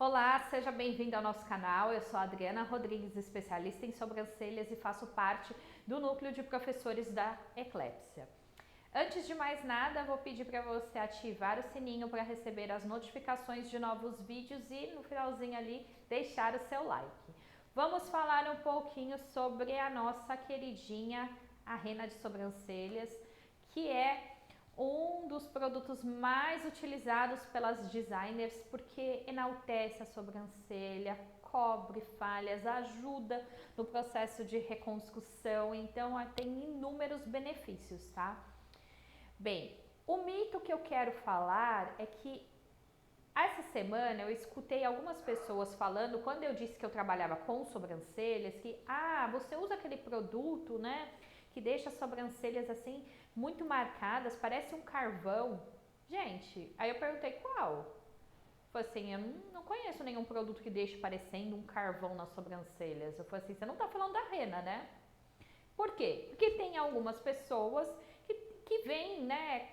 Olá, seja bem-vindo ao nosso canal. Eu sou a Adriana Rodrigues, especialista em sobrancelhas e faço parte do núcleo de professores da Eclépsia. Antes de mais nada, vou pedir para você ativar o sininho para receber as notificações de novos vídeos e no finalzinho ali deixar o seu like. Vamos falar um pouquinho sobre a nossa queridinha a Rena de sobrancelhas, que é um dos produtos mais utilizados pelas designers porque enaltece a sobrancelha, cobre falhas, ajuda no processo de reconstrução, então tem inúmeros benefícios, tá? Bem, o mito que eu quero falar é que essa semana eu escutei algumas pessoas falando, quando eu disse que eu trabalhava com sobrancelhas, que você usa aquele produto, né, que deixa as sobrancelhas assim muito marcadas, parece um carvão. Gente, aí eu perguntei qual? Foi assim, eu não conheço nenhum produto que deixe parecendo um carvão nas sobrancelhas. Eu falei assim, você não tá falando da Rena, né? Por quê? Porque tem algumas pessoas que veem, né,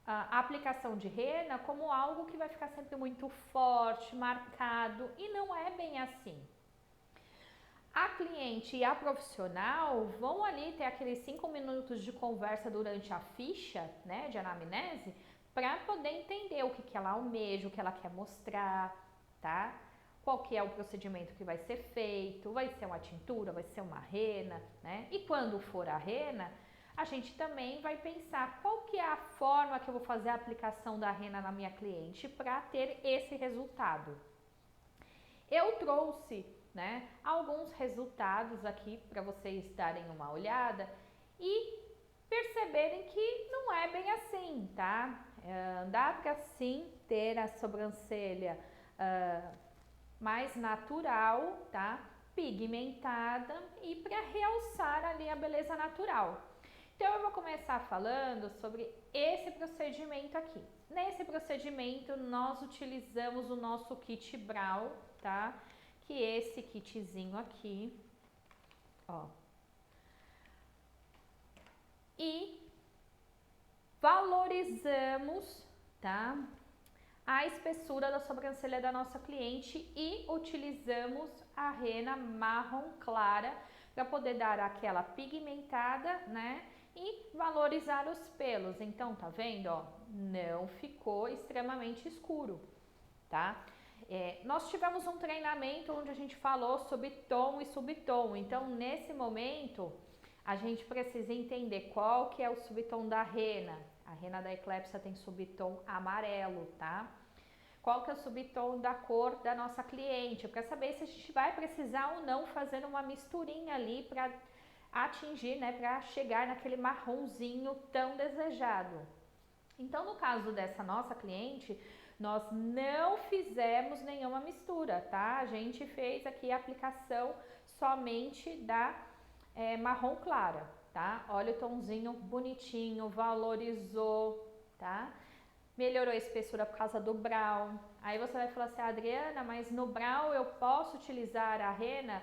a aplicação de rena como algo que vai ficar sempre muito forte, marcado, e não é bem assim. A cliente e a profissional vão ali ter aqueles 5 minutos de conversa durante a ficha, né, de anamnese, para poder entender o que ela almeja, o que ela quer mostrar, tá? Qual que é o procedimento que vai ser feito, vai ser uma tintura, vai ser uma rena, né? E quando for a rena, a gente também vai pensar qual que é a forma que eu vou fazer a aplicação da rena na minha cliente para ter esse resultado. Eu trouxe, né, alguns resultados aqui para vocês darem uma olhada e perceberem que não é bem assim, tá? Dá para sim ter a sobrancelha mais natural, tá? Pigmentada e para realçar ali a beleza natural. Então eu vou começar falando sobre esse procedimento aqui. Nesse procedimento nós utilizamos o nosso kit Brow, tá? Que é esse kitzinho aqui, ó. E valorizamos, tá? A espessura da sobrancelha da nossa cliente e utilizamos a rena marrom clara para poder dar aquela pigmentada, né? E valorizar os pelos. Então, tá vendo, ó? Não ficou extremamente escuro, tá? Nós tivemos um treinamento onde a gente falou sobre tom e subtom. Então, nesse momento, a gente precisa entender qual que é o subtom da rena. A rena da Eclépsia tem subtom amarelo, tá? Qual que é o subtom da cor da nossa cliente, para saber se a gente vai precisar ou não fazer uma misturinha ali para atingir, né, para chegar naquele marronzinho tão desejado. Então, no caso dessa nossa cliente, nós não fizemos nenhuma mistura, tá? A gente fez aqui a aplicação somente da marrom clara, tá? Olha o tomzinho bonitinho, valorizou, tá? Melhorou a espessura por causa do brown. Aí você vai falar assim, Adriana, mas no brown eu posso utilizar a rena?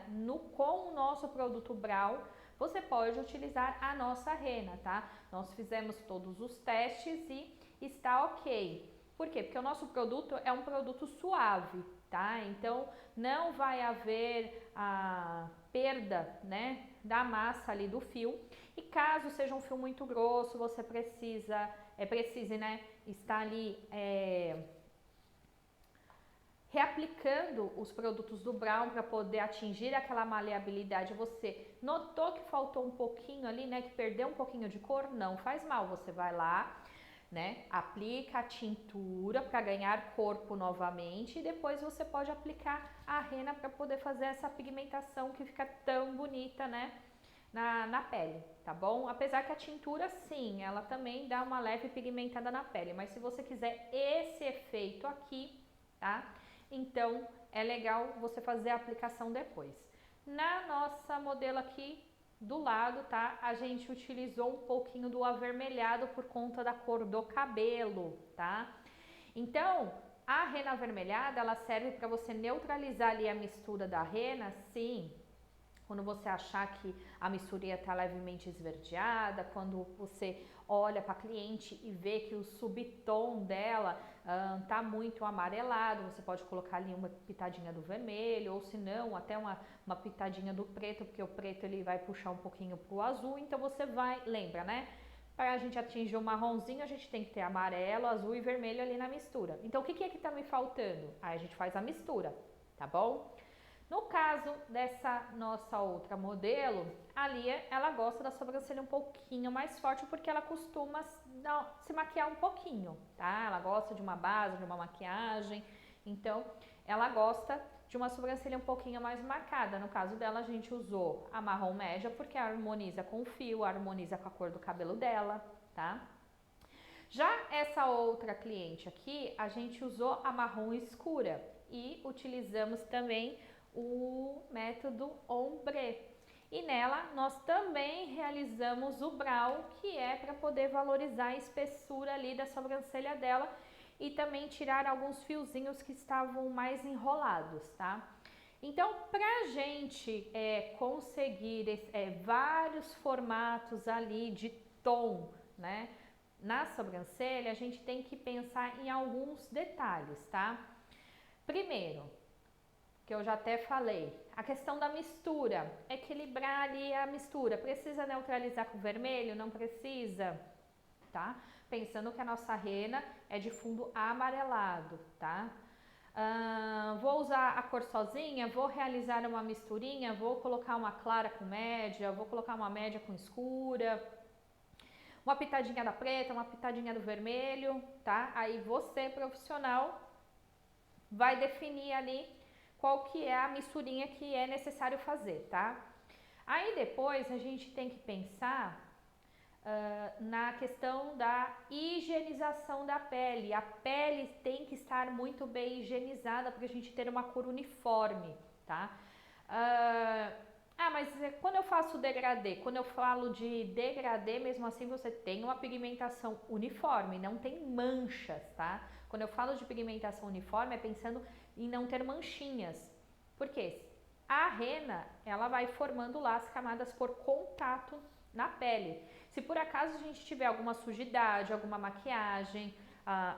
Com o nosso produto brown, você pode utilizar a nossa rena, tá? Nós fizemos todos os testes e está ok. Por quê? Porque o nosso produto é um produto suave, tá? Então não vai haver a perda, né, da massa ali do fio. E caso seja um fio muito grosso, você precise, né, estar ali reaplicando os produtos do Brown para poder atingir aquela maleabilidade. Você notou que faltou um pouquinho ali, né, que perdeu um pouquinho de cor? Não faz mal, você vai lá, né, aplica a tintura para ganhar corpo novamente e depois você pode aplicar a rena para poder fazer essa pigmentação que fica tão bonita, né, na pele, tá bom? Apesar que a tintura, sim, ela também dá uma leve pigmentada na pele, mas se você quiser esse efeito aqui, tá? Então, é legal você fazer a aplicação depois. Na nossa modelo aqui do lado, tá? A gente utilizou um pouquinho do avermelhado por conta da cor do cabelo, tá? Então, a rena avermelhada, ela serve para você neutralizar ali a mistura da rena, sim. Quando você achar que a misturinha está levemente esverdeada, quando você olha para a cliente e vê que o subtom dela tá muito amarelado, você pode colocar ali uma pitadinha do vermelho, ou se não, até uma pitadinha do preto, porque o preto ele vai puxar um pouquinho pro azul, então você vai, lembra, né? Para a gente atingir o marronzinho, a gente tem que ter amarelo, azul e vermelho ali na mistura. Então, o que é que tá me faltando? Aí a gente faz a mistura, tá bom? No caso dessa nossa outra modelo, a Lia, ela gosta da sobrancelha um pouquinho mais forte porque ela costuma se maquiar um pouquinho, tá? Ela gosta de uma base, de uma maquiagem, então ela gosta de uma sobrancelha um pouquinho mais marcada. No caso dela, a gente usou a marrom média porque harmoniza com o fio, harmoniza com a cor do cabelo dela, tá? Já essa outra cliente aqui, a gente usou a marrom escura e utilizamos também o método ombre. E nela nós também realizamos o brow, que é para poder valorizar a espessura ali da sobrancelha dela e também tirar alguns fiozinhos que estavam mais enrolados, tá? Então, pra gente conseguir vários formatos ali de tom, né, na sobrancelha, a gente tem que pensar em alguns detalhes, tá? Primeiro, que eu já até falei, a questão da mistura, equilibrar ali a mistura, precisa neutralizar com vermelho? Não precisa, tá? Pensando que a nossa rena é de fundo amarelado, tá? Vou usar a cor sozinha, vou realizar uma misturinha, vou colocar uma clara com média, vou colocar uma média com escura, uma pitadinha da preta, uma pitadinha do vermelho, tá? Aí você, profissional, vai definir ali qual que é a misturinha que é necessário fazer, tá? Aí depois a gente tem que pensar na questão da higienização da pele. A pele tem que estar muito bem higienizada para a gente ter uma cor uniforme, tá? Mas quando eu faço degradê, quando eu falo de degradê, mesmo assim você tem uma pigmentação uniforme, não tem manchas, tá? Quando eu falo de pigmentação uniforme é pensando em não ter manchinhas. Por quê? A rena, ela vai formando lá as camadas por contato na pele. Se por acaso a gente tiver alguma sujidade, alguma maquiagem,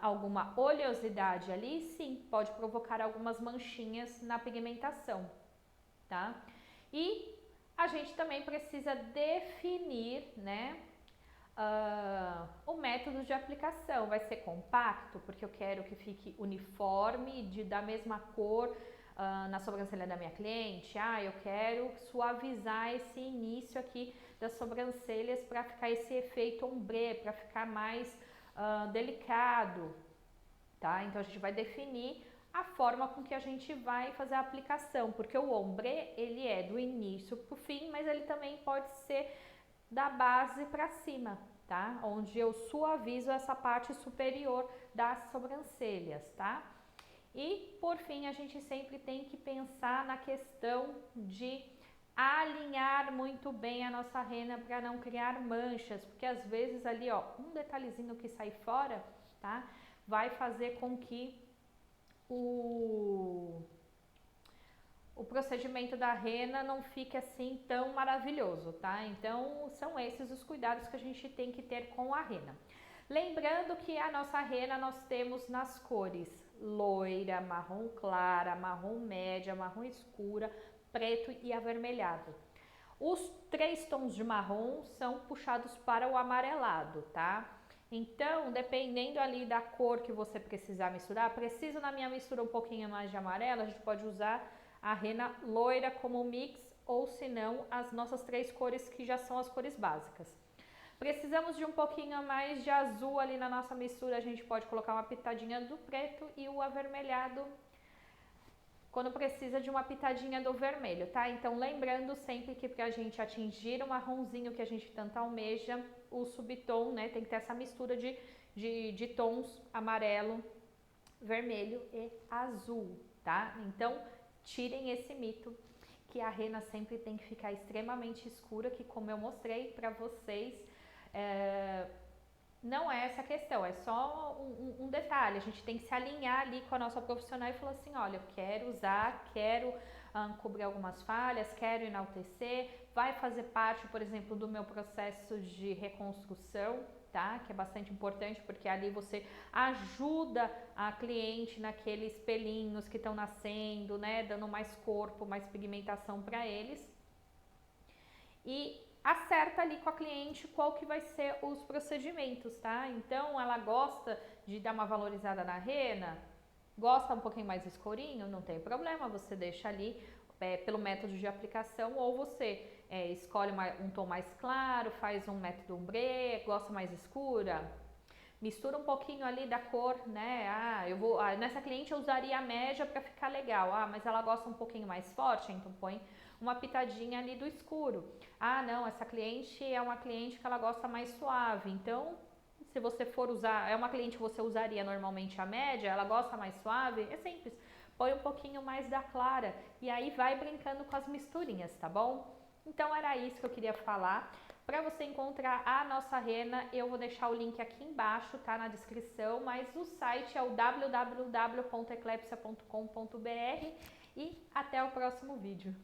alguma oleosidade ali, sim, pode provocar algumas manchinhas na pigmentação, tá? E a gente também precisa definir, né, o método de aplicação. Vai ser compacto, porque eu quero que fique uniforme, da mesma cor na sobrancelha da minha cliente. Eu quero suavizar esse início aqui das sobrancelhas para ficar esse efeito ombre, para ficar mais delicado, tá? Então a gente vai definir a forma com que a gente vai fazer a aplicação, porque o ombre, ele é do início pro fim, mas ele também pode ser da base para cima, tá? Onde eu suavizo essa parte superior das sobrancelhas, tá? E por fim, a gente sempre tem que pensar na questão de alinhar muito bem a nossa rena para não criar manchas, porque às vezes ali, ó, um detalhezinho que sai fora, tá? Vai fazer com que o procedimento da rena não fique assim tão maravilhoso, tá? Então, são esses os cuidados que a gente tem que ter com a rena. Lembrando que a nossa rena nós temos nas cores loira, marrom clara, marrom média, marrom escura, preto e avermelhado. Os 3 tons de marrom são puxados para o amarelado, tá? Então, dependendo ali da cor que você precisar misturar, preciso na minha mistura um pouquinho mais de amarelo, a gente pode usar a rena loira como mix, ou se não, as nossas 3 cores que já são as cores básicas. Precisamos de um pouquinho mais de azul ali na nossa mistura, a gente pode colocar uma pitadinha do preto e o avermelhado quando precisa de uma pitadinha do vermelho, tá? Então, lembrando sempre que pra gente atingir o marronzinho que a gente tanto almeja, o subtom, né, tem que ter essa mistura de tons amarelo, vermelho e azul, tá? Então, tirem esse mito que a rena sempre tem que ficar extremamente escura, que como eu mostrei pra vocês, não é essa a questão, é só um detalhe. A gente tem que se alinhar ali com a nossa profissional e falar assim, olha, eu quero usar, quero cobrir algumas falhas, quero enaltecer, vai fazer parte, por exemplo, do meu processo de reconstrução, tá? Que é bastante importante, porque ali você ajuda a cliente naqueles pelinhos que estão nascendo, né? Dando mais corpo, mais pigmentação para eles. E acerta ali com a cliente qual que vai ser os procedimentos, tá? Então, ela gosta de dar uma valorizada na rena, gosta um pouquinho mais escurinho, não tem problema, você deixa ali pelo método de aplicação, ou você escolhe um tom mais claro, faz um método ombré, gosta mais escura, mistura um pouquinho ali da cor, né? Nessa cliente eu usaria a média para ficar legal. Ah, mas ela gosta um pouquinho mais forte, então põe uma pitadinha ali do escuro. Ah, não, essa cliente é uma cliente que ela gosta mais suave, então se você for usar, é uma cliente que você usaria normalmente a média, ela gosta mais suave, é simples. Põe um pouquinho mais da clara e aí vai brincando com as misturinhas, tá bom? Então era isso que eu queria falar. Para você encontrar a nossa rena, eu vou deixar o link aqui embaixo, tá, na descrição, mas o site é o www.eclepsia.com.br e até o próximo vídeo.